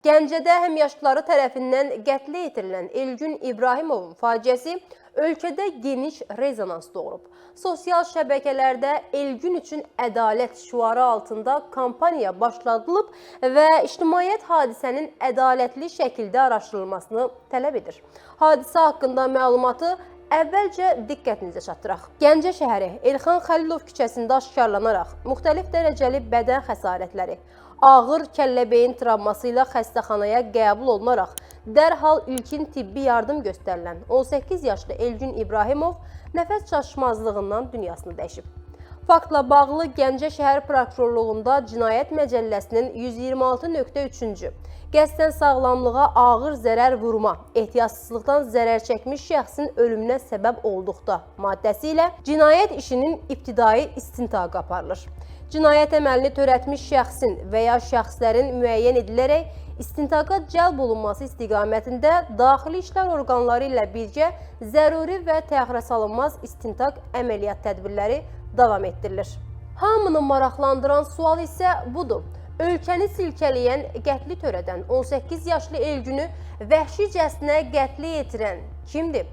Gəncədə həmyaşıdları tərəfindən qətlə yetirilən Elgün İbrahimovun faciəsi ölkədə geniş rezonans doğurub. Sosial şəbəkələrdə Elgün üçün ədalət şüarı altında kampaniya başladılıb və ictimaiyyət hadisənin ədalətli şəkildə araşdırılmasını tələb edir. Hadisə haqqında məlumatı əvvəlcə diqqətinizə çatdıraq. Gəncə şəhəri Elxan Xəlilov küçəsində aşkarlanaraq müxtəlif dərəcəli bədən xəsarətləri, ağır kəllə-beyin travması ilə xəstəxanaya qəbul olunaraq dərhal ilkin tibbi yardım göstərilən 18 yaşlı Elgün İbrahimov nəfəs çatışmazlığından dünyasını dəyişib. Faktla bağlı Gəncə şəhər prokurorluğunda Cinayət Məcəlləsinin 126.3-cü qəsdən sağlamlığa ağır zərər vurma, ehtiyatsızlıqdan zərər çəkmiş şəxsin ölümünə səbəb olduqda maddəsi ilə cinayət işinin ibtidai istintaqı aparılır. Cinayət əməlini törətmiş şəxsin və ya şəxslərin müəyyən edilərək istintaqa cəlb olunması istiqamətində daxili işlər orqanları ilə birgə zəruri və təxirəsalınmaz istintaq əməliyyat tədbirləri davam etdirilir. Hamını maraqlandıran sual isə budur. Ölkəni silkələyən qətli törədən 18 yaşlı Elgünü vəhşicəsinə qətlə yetirən kimdir?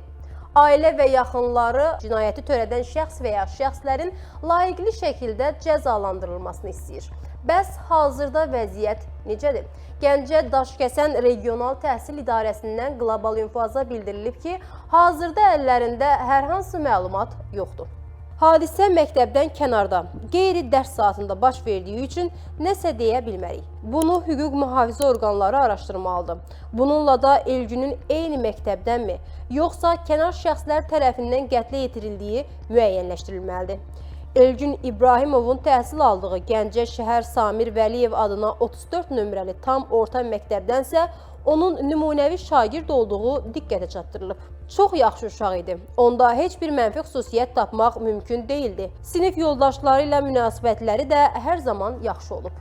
Ailə və yaxınları cinayəti törədən şəxs və ya şəxslərin layiqli şəkildə cəzalandırılmasını istəyir. Bəs hazırda vəziyyət necədir? Gəncə Daşkəsən Regional Təhsil İdarəsindən qlobal infoza bildirilib ki, hazırda əllərində hər hansı məlumat yoxdur. Hadisə məktəbdən kənarda, qeyri-dərs saatında baş verdiyi üçün nəsə deyə bilmərik. Bunu hüquq mühafizə orqanları araşdırmalıdır. Bununla da Elgünün eyni məktəbdənmi, yoxsa kənar şəxslər tərəfindən qətlə yetirildiyi müəyyənləşdirilməlidir. Elgün İbrahimovun təhsil aldığı Gəncə şəhər Samir Vəliyev adına 34 nömrəli tam orta məktəbdənsə onun nümunəvi şagird olduğu diqqətə çatdırılıb. Çox yaxşı uşaq idi. Onda heç bir mənfi xüsusiyyət tapmaq mümkün değildi. Sinif yoldaşları ilə münasibətləri də hər zaman yaxşı olub.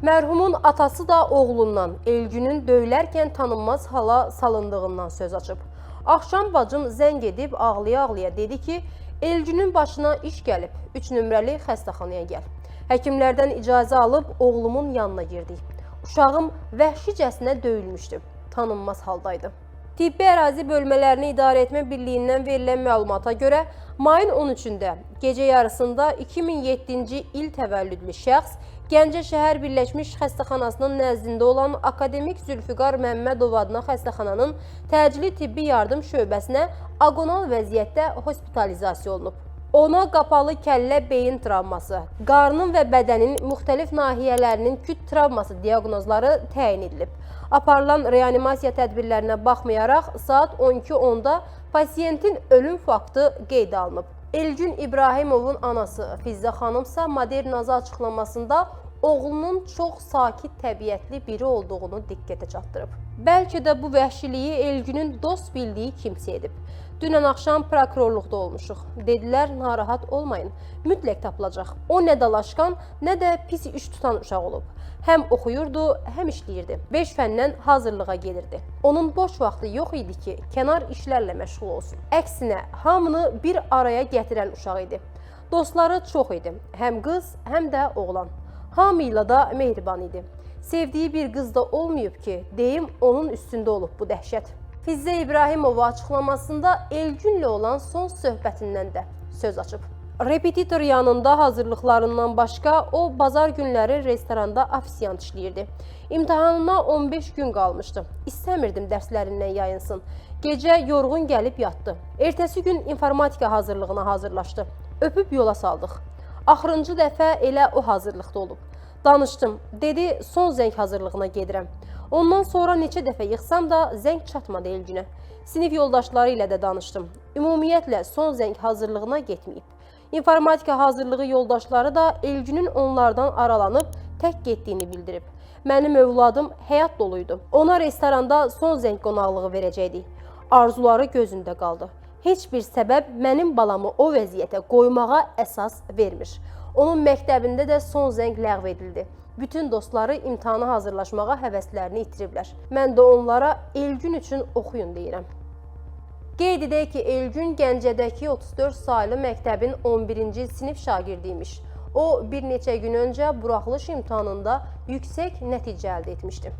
Mərhumun atası da oğlundan, Elgünün döyülərkən tanınmaz hala salındığından söz açıb. Axşam bacım zəng edib ağlaya-ağlaya dedi ki, Elgünün başına iş gəlib, 3 nömrəli xəstəxanaya gəl. Həkimlərdən icazə alıb oğlumun yanına girdik. Uşağım vəhşicəsinə döyülmüşdü, tanınmaz haldaydı. Tibbi ərazi bölmələrini idarə etmə birliyindən verilən məlumata görə mayın 13-də gecə yarısında 2007-ci il təvəllüdlü şəxs Gəncə şəhər Birləşmiş Xəstəxanasının nəzdində olan Akademik Zülfüqar Məmmədov adına xəstəxananın təcili tibbi yardım şöbəsinə aqonal vəziyyətdə hospitalizasiya olunub. Ona qapalı kəllə-beyin travması, qarnın və bədənin müxtəlif nahiyələrinin küt travması diaqnozları təyin edilib. Aparılan reanimasiya tədbirlərinə baxmayaraq saat 12:10-da pasiyentin ölüm faktı qeydə alınıb. Elgün İbrahimovun anası Fizzə xanımsa Modernaza açıqlamasında oğlunun çox sakit təbiətli biri olduğunu diqqətə çatdırıb. Bəlkə də bu vəhşiliyi Elgünün dost bildiyi kimsə edib. Dünən axşam prokurorluqda olmuşuq. Dedilər, narahat olmayın, mütləq tapılacaq. O nə dalaşqan, nə də pis iş tutan uşaq olub. Həm oxuyurdu, həm işləyirdi. 5 fəndən hazırlığa gelirdi. Onun boş vaxtı yox idi ki, kənar işlərlə məşğul olsun. Əksinə, hamını bir araya gətirən uşaq idi. Dostları çox idi, həm qız, həm də oğlan. Hamıyla da mehriban idi. Sevdiyi bir qız da olmayıb ki, deyim onun üstündə olub bu dəhşət. Fizzə İbrahimova açıqlamasında Elgünlə olan son söhbətindən də söz açıb. Repetitor yanında hazırlıqlarından başqa o bazar günləri restoranda ofisiant işləyirdi. İmtahanına 15 gün qalmışdı. İstəmirdim dərslərindən yayınsın. Gecə yorğun gəlib yatdı. Ertəsi gün informatika hazırlığına hazırlaşdı. Öpüb yola saldıq. Axırıncı dəfə elə o hazırlıqda olub. Danışdım, dedi son zəng hazırlığına gedirəm. Ondan sonra neçə dəfə yıxsam da zəng çatmadı Elgünə. Sinif yoldaşları ilə də danışdım. Ümumiyyətlə son zəng hazırlığına getməyib. İnformatika hazırlığı yoldaşları da Elgünün onlardan aralanıb tək getdiyini bildirib. Mənim övladım həyat doluydu. Ona restoranda son zəng qonaqlığı verəcəkdik. Arzuları gözündə qaldı. Heç bir səbəb mənim balamı o vəziyyətə qoymağa əsas vermir. Onun məktəbində də son zəng ləğv edildi. Bütün dostları imtahana hazırlaşmağa həvəslərini itiriblər. Mən də onlara Elgün üçün oxuyun deyirəm. Qeyd edək ki, Elgün Gəncədəki 34 saylı məktəbin 11-ci sinif şagirdiymiş. O, bir neçə gün öncə buraxılış imtahanında yüksək nəticə əldə etmişdi.